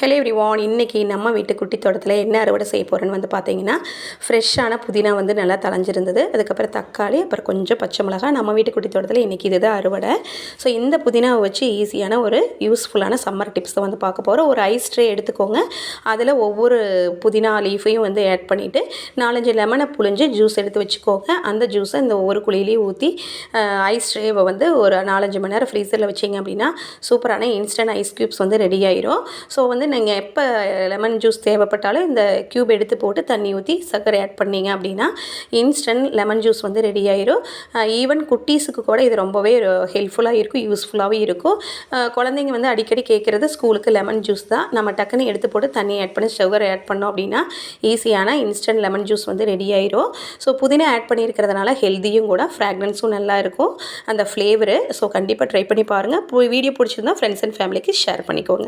Hello everyone, இன்றைக்கி நம்ம வீட்டு குட்டி தோட்டத்தில் என்ன அறுவடை செய்ய போகிறேன்னு வந்து பார்த்தீங்கன்னா, ஃப்ரெஷ்ஷான புதினா வந்து நல்லா தளைஞ்சிருந்தது. அதுக்கப்புறம் தக்காளி, அப்புறம் கொஞ்சம் பச்சை மிளகாய். நம்ம வீட்டு குட்டி தோட்டத்தில் இன்றைக்கி இதுதான் அறுவடை. ஸோ இந்த புதினாவை வச்சு ஈஸியான ஒரு யூஸ்ஃபுல்லான சம்மர் டிப்ஸ் தான் வந்து பார்க்க போகிறோம். ஒரு ஐஸ் ட்ரே எடுத்துக்கோங்க. அதில் ஒவ்வொரு புதினா லீஃபையும் வந்து ஆட் பண்ணிவிட்டு 4-5 லெமனை புழிஞ்சு ஜூஸ் எடுத்து வச்சுக்கோங்க. அந்த ஜூஸை இந்த ஒரு குழியிலையும் ஊற்றி ஐஸ் ட்ரேவை வந்து ஒரு 4-5 மணி நேரம் ஃப்ரீசரில் வச்சிங்க அப்படின்னா சூப்பரான இன்ஸ்டன்ட் ஐஸ் க்யூப்ஸ் வந்து ரெடி ஆயிரும். ஸோ வந்து நீங்கள் எப்போ லெமன் ஜூஸ் தேவைப்பட்டாலும் இந்த க்யூப் எடுத்து போட்டு தண்ணி ஊற்றி சர்க்கரை ஆட் பண்ணிங்க அப்படின்னா இன்ஸ்டன்ட் லெமன் ஜூஸ் வந்து ரெடி ஆயிரும். ஈவன் குட்டீஸுக்கு கூட இது ரொம்பவே ஹெல்ப்ஃபுல்லாக இருக்கும், யூஸ்ஃபுல்லாகவும் இருக்கும். குழந்தைங்க வந்து அடிக்கடி கேட்குறது ஸ்கூலுக்கு லெமன் ஜூஸ் தான். நம்ம டக்குன்னு எடுத்து போட்டு தண்ணி ஆட் பண்ணி சுகர் ஆட் பண்ணோம் அப்படின்னா ஈஸியான இன்ஸ்டன்ட் லெமன் ஜூஸ் வந்து ரெடி ஆயிரும். ஸோ புதினா ஆட் பண்ணியிருக்கிறதுனால ஹெல்த்தியும் கூட, ஃப்ராக்ரன்ஸும் நல்லா இருக்கும் அந்த ஃப்ளேவரு. ஸோ கண்டிப்பாக ட்ரை பண்ணி பாருங்கள். வீடியோ பிடிச்சிருந்தா ஃப்ரெண்ட்ஸ் அண்ட் ஃபேமிலிக்கு ஷேர் பண்ணிக்கோங்க.